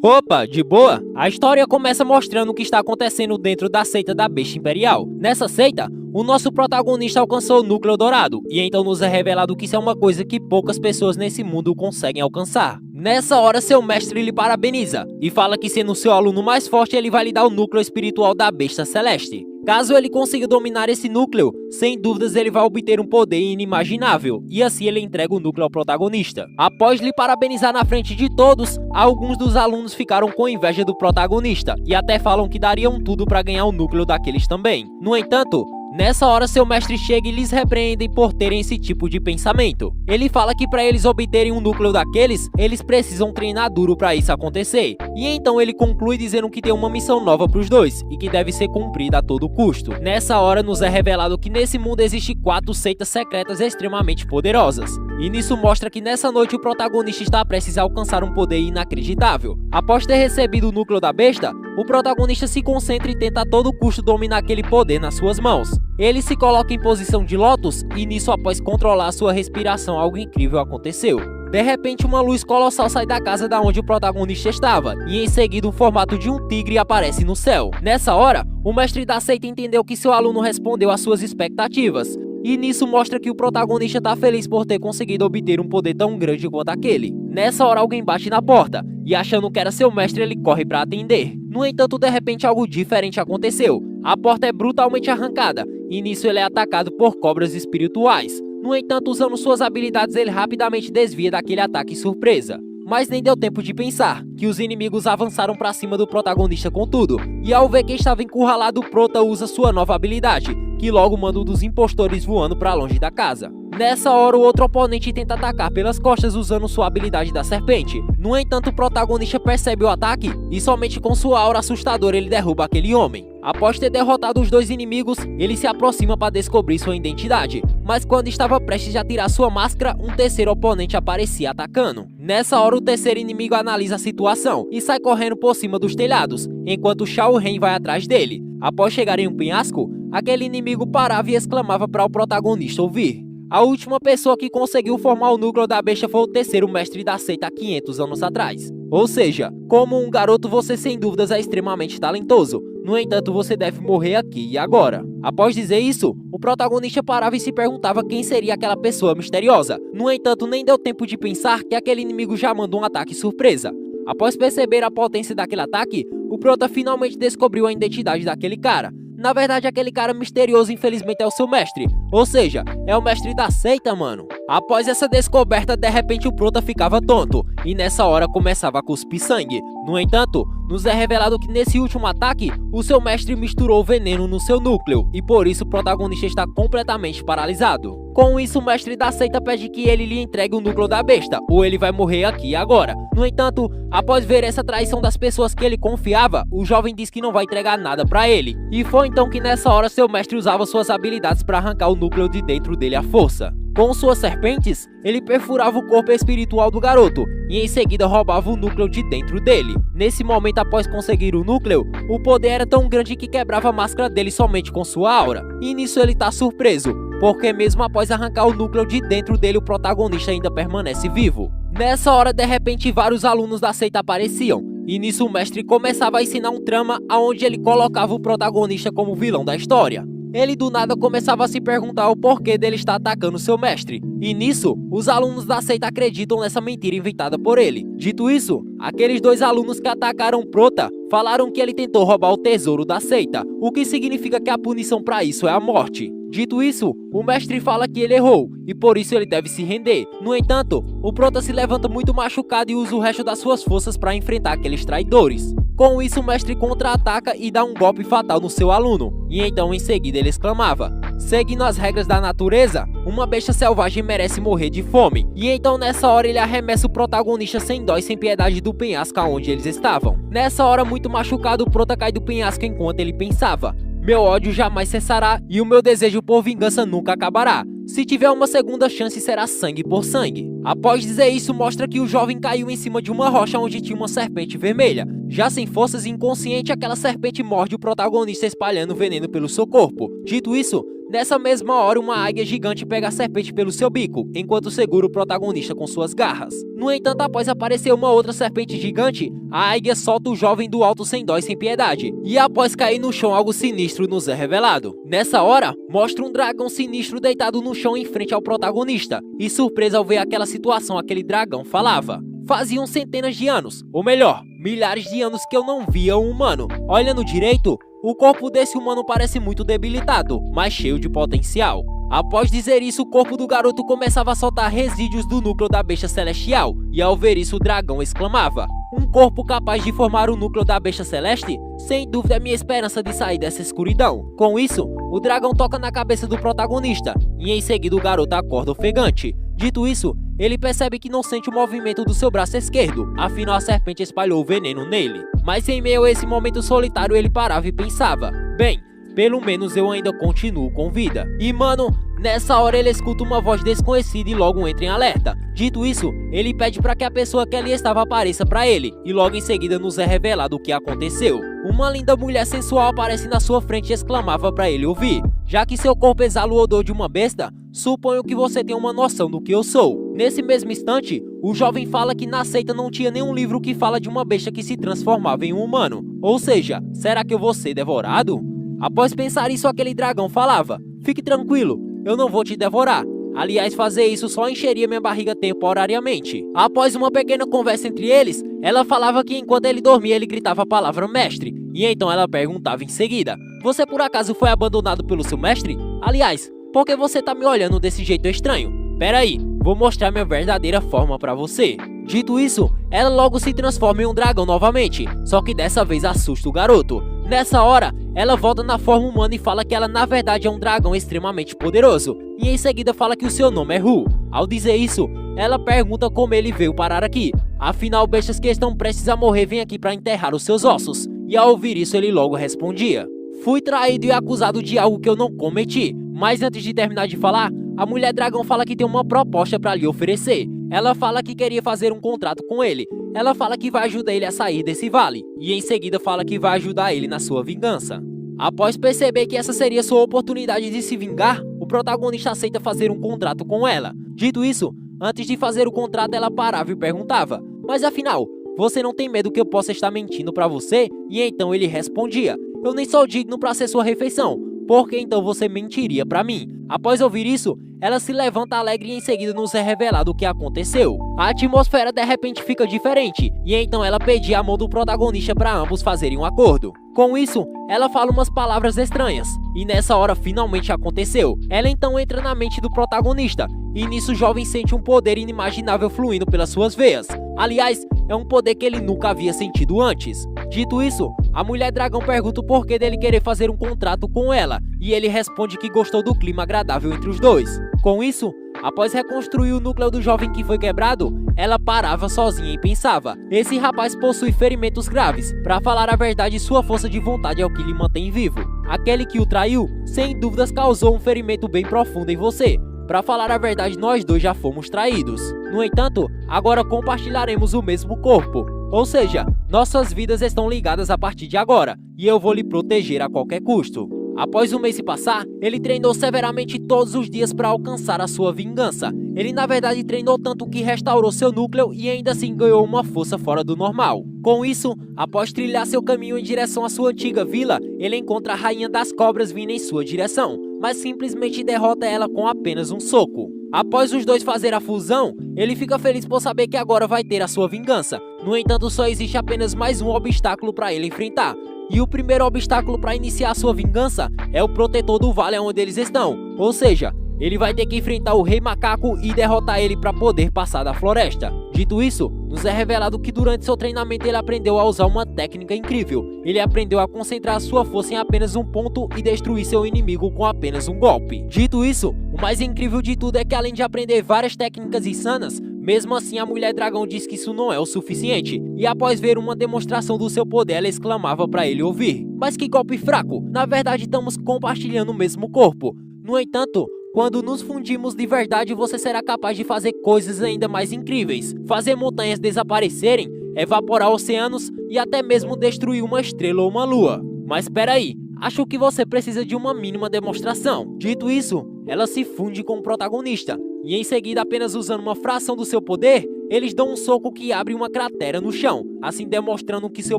Opa, de boa? A história começa mostrando o que está acontecendo dentro da seita da Besta Imperial. Nessa seita, o nosso protagonista alcançou o núcleo dourado, e então nos é revelado que isso é uma coisa que poucas pessoas nesse mundo conseguem alcançar. Nessa hora, seu mestre lhe parabeniza, e fala que sendo seu aluno mais forte, ele vai lhe dar o núcleo espiritual da Besta Celeste. Caso ele consiga dominar esse núcleo, sem dúvidas ele vai obter um poder inimaginável, e assim ele entrega o núcleo ao protagonista. Após lhe parabenizar na frente de todos, alguns dos alunos ficaram com inveja do protagonista, e até falam que dariam tudo para ganhar o núcleo daqueles também. No entanto, nessa hora seu mestre chega e lhes repreende por terem esse tipo de pensamento. Ele fala que para eles obterem um núcleo daqueles, eles precisam treinar duro para isso acontecer. E então ele conclui dizendo que tem uma missão nova para os dois, e que deve ser cumprida a todo custo. Nessa hora nos é revelado que nesse mundo existe 4 seitas secretas extremamente poderosas. E nisso mostra que nessa noite o protagonista está prestes a alcançar um poder inacreditável. Após ter recebido o núcleo da besta, o protagonista se concentra e tenta a todo custo dominar aquele poder nas suas mãos. Ele se coloca em posição de lótus e nisso, após controlar sua respiração, algo incrível aconteceu. De repente, uma luz colossal sai da casa da onde o protagonista estava, e em seguida o formato de um tigre aparece no céu. Nessa hora, o mestre da seita entendeu que seu aluno respondeu às suas expectativas, e nisso mostra que o protagonista está feliz por ter conseguido obter um poder tão grande quanto aquele. Nessa hora alguém bate na porta, e achando que era seu mestre ele corre para atender. No entanto, de repente algo diferente aconteceu. A porta é brutalmente arrancada, e nisso ele é atacado por cobras espirituais. No entanto, usando suas habilidades ele rapidamente desvia daquele ataque surpresa. Mas nem deu tempo de pensar, que os inimigos avançaram para cima do protagonista com tudo, e ao ver que estava encurralado, o Prota usa sua nova habilidade, que logo manda um dos impostores voando para longe da casa. Nessa hora, o outro oponente tenta atacar pelas costas usando sua habilidade da serpente. No entanto, o protagonista percebe o ataque e somente com sua aura assustadora ele derruba aquele homem. Após ter derrotado os dois inimigos, ele se aproxima para descobrir sua identidade, mas quando estava prestes a tirar sua máscara, um terceiro oponente aparecia atacando. Nessa hora, o terceiro inimigo analisa a situação e sai correndo por cima dos telhados, enquanto Shao Ren vai atrás dele. Após chegar em um penhasco, aquele inimigo parava e exclamava para o protagonista ouvir. A última pessoa que conseguiu formar o núcleo da besta foi o terceiro mestre da seita há 500 anos atrás. Ou seja, como um garoto você sem dúvidas é extremamente talentoso, no entanto você deve morrer aqui e agora. Após dizer isso, o protagonista parava e se perguntava quem seria aquela pessoa misteriosa. No entanto, nem deu tempo de pensar que aquele inimigo já mandou um ataque surpresa. Após perceber a potência daquele ataque, o Prota finalmente descobriu a identidade daquele cara. Na verdade, aquele cara misterioso infelizmente é o seu mestre, ou seja, é o mestre da seita, mano. Após essa descoberta, de repente o Prota ficava tonto, e nessa hora começava a cuspir sangue. No entanto, nos é revelado que nesse último ataque, o seu mestre misturou veneno no seu núcleo, e por isso o protagonista está completamente paralisado. Com isso, o mestre da seita pede que ele lhe entregue o núcleo da besta, ou ele vai morrer aqui e agora. No entanto, após ver essa traição das pessoas que ele confiava, o jovem diz que não vai entregar nada pra ele. E foi então que nessa hora seu mestre usava suas habilidades para arrancar o núcleo de dentro dele à força. Com suas serpentes, ele perfurava o corpo espiritual do garoto e em seguida roubava o núcleo de dentro dele. Nesse momento, após conseguir o núcleo, o poder era tão grande que quebrava a máscara dele somente com sua aura. E nisso ele tá surpreso, porque mesmo após arrancar o núcleo de dentro dele, o protagonista ainda permanece vivo. Nessa hora, de repente, vários alunos da seita apareciam, e nisso o mestre começava a ensinar um trama onde ele colocava o protagonista como vilão da história. Ele do nada começava a se perguntar o porquê dele estar atacando seu mestre, e nisso, os alunos da seita acreditam nessa mentira inventada por ele. Dito isso, aqueles dois alunos que atacaram Prota falaram que ele tentou roubar o tesouro da seita, o que significa que a punição para isso é a morte. Dito isso, o mestre fala que ele errou, e por isso ele deve se render. No entanto, o Prota se levanta muito machucado e usa o resto das suas forças para enfrentar aqueles traidores. Com isso, o mestre contra-ataca e dá um golpe fatal no seu aluno, e então em seguida ele exclamava: seguindo as regras da natureza, uma besta selvagem merece morrer de fome. E então nessa hora ele arremessa o protagonista sem dó e sem piedade do penhasco onde eles estavam. Nessa hora, muito machucado, o Prota cai do penhasco enquanto ele pensava: meu ódio jamais cessará e o meu desejo por vingança nunca acabará. Se tiver uma segunda chance, será sangue por sangue. Após dizer isso, mostra que o jovem caiu em cima de uma rocha onde tinha uma serpente vermelha. Já sem forças e inconsciente, aquela serpente morde o protagonista espalhando veneno pelo seu corpo. Dito isso, Nessa mesma hora, uma águia gigante pega a serpente pelo seu bico, enquanto segura o protagonista com suas garras. No entanto, após aparecer uma outra serpente gigante, a águia solta o jovem do alto sem dó e sem piedade. E após cair no chão, algo sinistro nos é revelado. Nessa hora, mostra um dragão sinistro deitado no chão em frente ao protagonista. E surpresa ao ver aquela situação, aquele dragão falava: faziam centenas de anos, ou melhor, milhares de anos que eu não via um humano. Olhando direito, o corpo desse humano parece muito debilitado, mas cheio de potencial. Após dizer isso, o corpo do garoto começava a soltar resíduos do núcleo da besta celestial, e ao ver isso o dragão exclamava: um corpo capaz de formar o núcleo da besta celeste? Sem dúvida é minha esperança de sair dessa escuridão. Com isso, o dragão toca na cabeça do protagonista, e em seguida o garoto acorda ofegante. Dito isso, ele percebe que não sente o movimento do seu braço esquerdo, afinal a serpente espalhou o veneno nele. Mas em meio a esse momento solitário ele parava e pensava: bem, pelo menos eu ainda continuo com vida. E mano, nessa hora ele escuta uma voz desconhecida e logo entra em alerta. Dito isso, ele pede para que a pessoa que ali estava apareça para ele, e logo em seguida nos é revelado o que aconteceu. Uma linda mulher sensual aparece na sua frente e exclamava para ele ouvir: já que seu corpo exala o odor de uma besta, suponho que você tem uma noção do que eu sou. Nesse mesmo instante, o jovem fala que na seita não tinha nenhum livro que fala de uma besta que se transformava em um humano. Ou seja, será que eu vou ser devorado? Após pensar isso, aquele dragão falava: fique tranquilo, eu não vou te devorar. Aliás, fazer isso só encheria minha barriga temporariamente. Após uma pequena conversa entre eles, ela falava que enquanto ele dormia ele gritava a palavra mestre. E então ela perguntava em seguida: você por acaso foi abandonado pelo seu mestre? Aliás, por que você tá me olhando desse jeito estranho? Pera aí, vou mostrar minha verdadeira forma pra você. Dito isso, ela logo se transforma em um dragão novamente, só que dessa vez assusta o garoto. Nessa hora, ela volta na forma humana e fala que ela na verdade é um dragão extremamente poderoso, e em seguida fala que o seu nome é Ru. Ao dizer isso, ela pergunta como ele veio parar aqui, afinal bestas que estão prestes a morrer vêm aqui para enterrar os seus ossos, e ao ouvir isso ele logo respondia: fui traído e acusado de algo que eu não cometi. Mas antes de terminar de falar, a mulher dragão fala que tem uma proposta para lhe oferecer. Ela fala que queria fazer um contrato com ele. Ela fala que vai ajudar ele a sair desse vale, e em seguida fala que vai ajudar ele na sua vingança. Após perceber que essa seria sua oportunidade de se vingar, o protagonista aceita fazer um contrato com ela. Dito isso, antes de fazer o contrato ela parava e perguntava: mas afinal, você não tem medo que eu possa estar mentindo para você? E então ele respondia: eu nem sou digno para ser sua refeição, por que então você mentiria para mim? Após ouvir isso, ela se levanta alegre e em seguida nos é revelado o que aconteceu. A atmosfera de repente fica diferente, e então ela pedia a mão do protagonista para ambos fazerem um acordo. Com isso, ela fala umas palavras estranhas, e nessa hora finalmente aconteceu. Ela então entra na mente do protagonista, e nisso o jovem sente um poder inimaginável fluindo pelas suas veias. Aliás, é um poder que ele nunca havia sentido antes. Dito isso, a mulher dragão pergunta o porquê dele querer fazer um contrato com ela, e ele responde que gostou do clima agradável entre os dois. Com isso, após reconstruir o núcleo do jovem que foi quebrado, ela parava sozinha e pensava: esse rapaz possui ferimentos graves. Para falar a verdade, sua força de vontade é o que lhe mantém vivo. Aquele que o traiu, sem dúvidas causou um ferimento bem profundo em você. Para falar a verdade, nós dois já fomos traídos. No entanto, agora compartilharemos o mesmo corpo. Ou seja, nossas vidas estão ligadas a partir de agora, e eu vou lhe proteger a qualquer custo. Após um mês se passar, ele treinou severamente todos os dias para alcançar a sua vingança. Ele na verdade treinou tanto que restaurou seu núcleo e ainda assim ganhou uma força fora do normal. Com isso, após trilhar seu caminho em direção à sua antiga vila, ele encontra a Rainha das Cobras vindo em sua direção, mas simplesmente derrota ela com apenas um soco. Após os dois fazer a fusão, ele fica feliz por saber que agora vai ter a sua vingança. No entanto, só existe apenas mais um obstáculo para ele enfrentar. E o primeiro obstáculo para iniciar sua vingança é o protetor do vale onde eles estão. Ou seja, ele vai ter que enfrentar o Rei Macaco e derrotar ele para poder passar da floresta. Dito isso, nos é revelado que durante seu treinamento ele aprendeu a usar uma técnica incrível. Ele aprendeu a concentrar sua força em apenas um ponto e destruir seu inimigo com apenas um golpe. Dito isso, o mais incrível de tudo é que além de aprender várias técnicas insanas, mesmo assim a mulher dragão diz que isso não é o suficiente. E após ver uma demonstração do seu poder, ela exclamava para ele ouvir: mas que golpe fraco, na verdade estamos compartilhando o mesmo corpo. No entanto, quando nos fundimos de verdade, você será capaz de fazer coisas ainda mais incríveis. Fazer montanhas desaparecerem, evaporar oceanos e até mesmo destruir uma estrela ou uma lua. Mas espera aí, acho que você precisa de uma mínima demonstração. Dito isso, ela se funde com o protagonista, e em seguida, apenas usando uma fração do seu poder, eles dão um soco que abre uma cratera no chão, assim demonstrando que seu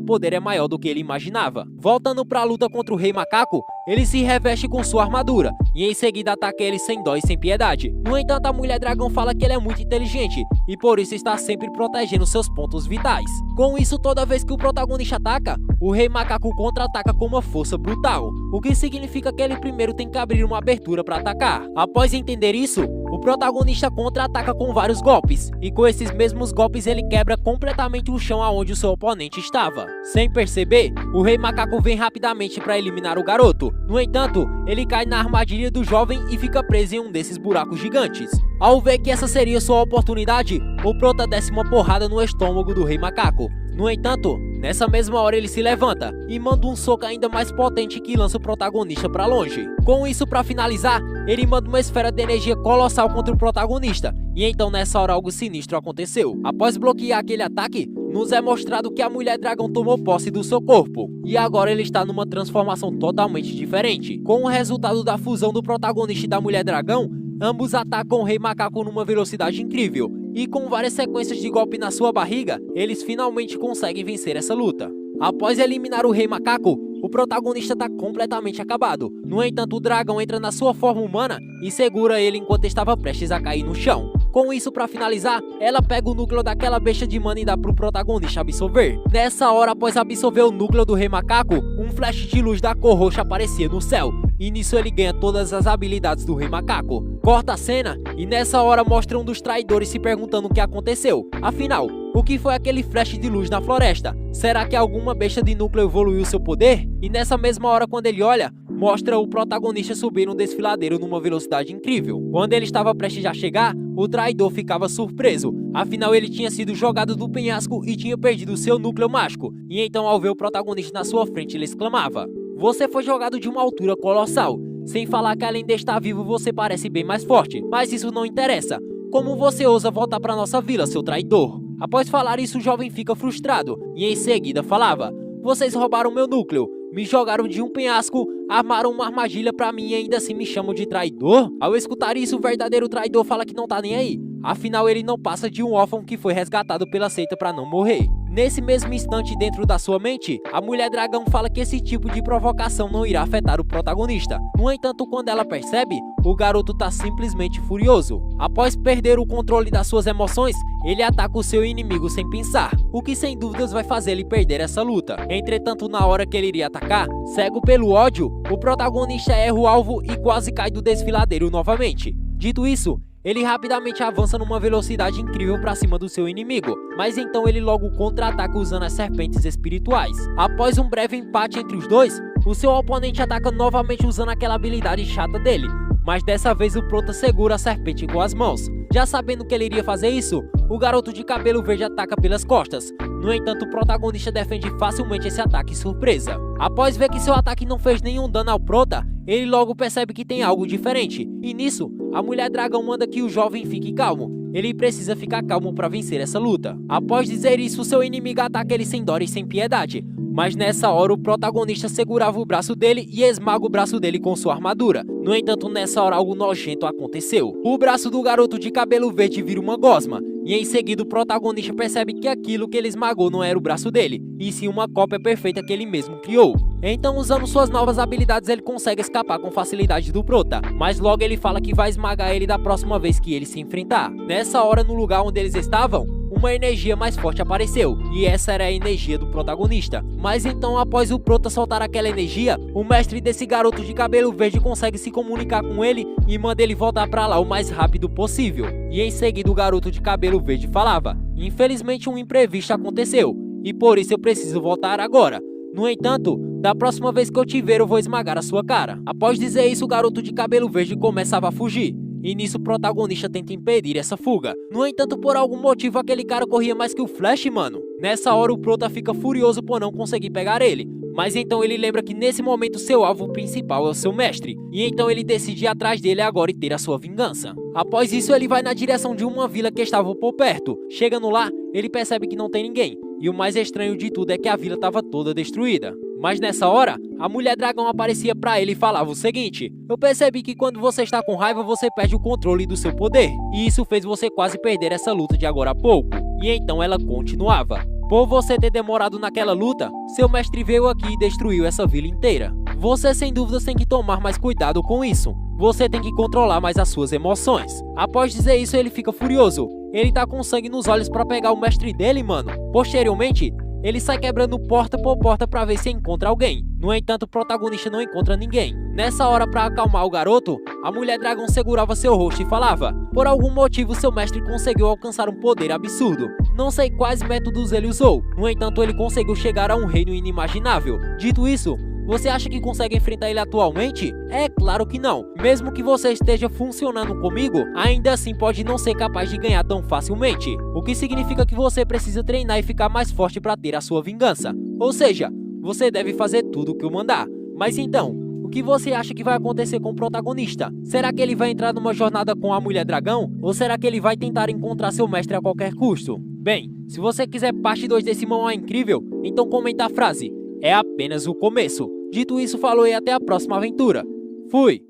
poder é maior do que ele imaginava. Voltando para a luta contra o Rei Macaco, ele se reveste com sua armadura, e em seguida ataca ele sem dó e sem piedade. No entanto, a Mulher Dragão fala que ele é muito inteligente, e por isso está sempre protegendo seus pontos vitais. Com isso, toda vez que o protagonista ataca, o Rei Macaco contra-ataca com uma força brutal, o que significa que ele primeiro tem que abrir uma abertura para atacar. Após entender isso, o protagonista contra-ataca com vários golpes, e com esses mesmos golpes ele quebra completamente o chão aonde o seu oponente estava. Sem perceber, o Rei Macaco vem rapidamente para eliminar o garoto. No entanto, ele cai na armadilha do jovem e fica preso em um desses buracos gigantes. Ao ver que essa seria sua oportunidade, o prota desce uma porrada no estômago do Rei Macaco. No entanto, nessa mesma hora ele se levanta e manda um soco ainda mais potente que lança o protagonista para longe. Com isso, para finalizar, ele manda uma esfera de energia colossal contra o protagonista, e então nessa hora algo sinistro aconteceu. Após bloquear aquele ataque, nos é mostrado que a Mulher Dragão tomou posse do seu corpo, e agora ele está numa transformação totalmente diferente. Com o resultado da fusão do protagonista e da Mulher Dragão, ambos atacam o Rei Macaco numa velocidade incrível, e com várias sequências de golpe na sua barriga, eles finalmente conseguem vencer essa luta. Após eliminar o Rei Macaco, o protagonista está completamente acabado. No entanto, o dragão entra na sua forma humana e segura ele enquanto estava prestes a cair no chão. Com isso, para finalizar, ela pega o núcleo daquela besta de mana e dá pro protagonista absorver. Nessa hora, após absorver o núcleo do Rei Macaco, um flash de luz da cor roxa aparecia no céu, e nisso ele ganha todas as habilidades do Rei Macaco. Corta a cena, e nessa hora mostra um dos traidores se perguntando o que aconteceu. Afinal, o que foi aquele flash de luz na floresta? Será que alguma besta de núcleo evoluiu seu poder? E nessa mesma hora, quando ele olha, mostra o protagonista subir um desfiladeiro numa velocidade incrível. Quando ele estava prestes a chegar, o traidor ficava surpreso. Afinal, ele tinha sido jogado do penhasco e tinha perdido seu núcleo mágico. E então, ao ver o protagonista na sua frente, ele exclamava: "Você foi jogado de uma altura colossal. Sem falar que além de estar vivo, você parece bem mais forte. Mas isso não interessa. Como você ousa voltar para nossa vila, seu traidor?" Após falar isso, o jovem fica frustrado e em seguida falava: "Vocês roubaram meu núcleo, me jogaram de um penhasco, armaram uma armadilha pra mim e ainda assim me chamam de traidor?" Ao escutar isso, o verdadeiro traidor fala que não tá nem aí. Afinal, ele não passa de um órfão que foi resgatado pela seita pra não morrer. Nesse mesmo instante, dentro da sua mente, a Mulher Dragão fala que esse tipo de provocação não irá afetar o protagonista. No entanto, quando ela percebe, o garoto tá simplesmente furioso. Após perder o controle das suas emoções, ele ataca o seu inimigo sem pensar, o que sem dúvidas vai fazer ele perder essa luta. Entretanto, na hora que ele iria atacar, cego pelo ódio, o protagonista erra o alvo e quase cai do desfiladeiro novamente. Dito isso, ele rapidamente avança numa velocidade incrível para cima do seu inimigo, mas então ele logo contra-ataca usando as serpentes espirituais. Após um breve empate entre os dois, o seu oponente ataca novamente usando aquela habilidade chata dele, mas dessa vez o prota segura a serpente com as mãos. Já sabendo que ele iria fazer isso, o garoto de cabelo verde ataca pelas costas. No entanto, o protagonista defende facilmente esse ataque surpresa. Após ver que seu ataque não fez nenhum dano ao prota, ele logo percebe que tem algo diferente, e nisso, a Mulher Dragão manda que o jovem fique calmo. Ele precisa ficar calmo para vencer essa luta. Após dizer isso, seu inimigo ataca ele sem dó e sem piedade. Mas nessa hora o protagonista segurava o braço dele e esmaga o braço dele com sua armadura. No entanto, nessa hora algo nojento aconteceu. O braço do garoto de cabelo verde vira uma gosma, e em seguida o protagonista percebe que aquilo que ele esmagou não era o braço dele, e sim uma cópia perfeita que ele mesmo criou. Então, usando suas novas habilidades, ele consegue escapar com facilidade do prota, mas logo ele fala que vai esmagar ele da próxima vez que ele se enfrentar. Nessa hora, no lugar onde eles estavam, uma energia mais forte apareceu, e essa era a energia do protagonista. Mas então, após o prota soltar aquela energia, o mestre desse garoto de cabelo verde consegue se comunicar com ele e manda ele voltar pra lá o mais rápido possível. E em seguida o garoto de cabelo verde falava: "Infelizmente um imprevisto aconteceu, e por isso eu preciso voltar agora. No entanto, da próxima vez que eu te ver eu vou esmagar a sua cara." Após dizer isso, o garoto de cabelo verde começava a fugir. E nisso o protagonista tenta impedir essa fuga. No entanto, por algum motivo aquele cara corria mais que o Flash, mano. Nessa hora o prota fica furioso por não conseguir pegar ele. Mas então ele lembra que nesse momento seu alvo principal é o seu mestre. E então ele decide ir atrás dele agora e ter a sua vingança. Após isso ele vai na direção de uma vila que estava por perto. Chegando lá, ele percebe que não tem ninguém. E o mais estranho de tudo é que a vila estava toda destruída. Mas nessa hora, a mulher dragão aparecia pra ele e falava o seguinte: eu percebi que quando você está com raiva, você perde o controle do seu poder, e isso fez você quase perder essa luta de agora a pouco. E então ela continuava: por você ter demorado naquela luta, seu mestre veio aqui e destruiu essa vila inteira. Você sem dúvidas tem que tomar mais cuidado com isso. Você tem que controlar mais as suas emoções. Após dizer isso, ele fica furioso. Ele tá com sangue nos olhos pra pegar o mestre dele, mano. Posteriormente, ele sai quebrando porta por porta pra ver se encontra alguém. No entanto, o protagonista não encontra ninguém. Nessa hora, pra acalmar o garoto, a mulher dragão segurava seu rosto e falava: por algum motivo, seu mestre conseguiu alcançar um poder absurdo. Não sei quais métodos ele usou. No entanto, ele conseguiu chegar a um reino inimaginável. Dito isso, você acha que consegue enfrentar ele atualmente? É claro que não. Mesmo que você esteja funcionando comigo, ainda assim pode não ser capaz de ganhar tão facilmente. O que significa que você precisa treinar e ficar mais forte para ter a sua vingança. Ou seja, você deve fazer tudo o que eu mandar. Mas então, o que você acha que vai acontecer com o protagonista? Será que ele vai entrar numa jornada com a mulher dragão? Ou será que ele vai tentar encontrar seu mestre a qualquer custo? Bem, se você quiser parte 2 desse mangá incrível, então comenta a frase: é apenas o começo. Dito isso, falou e até a próxima aventura. Fui!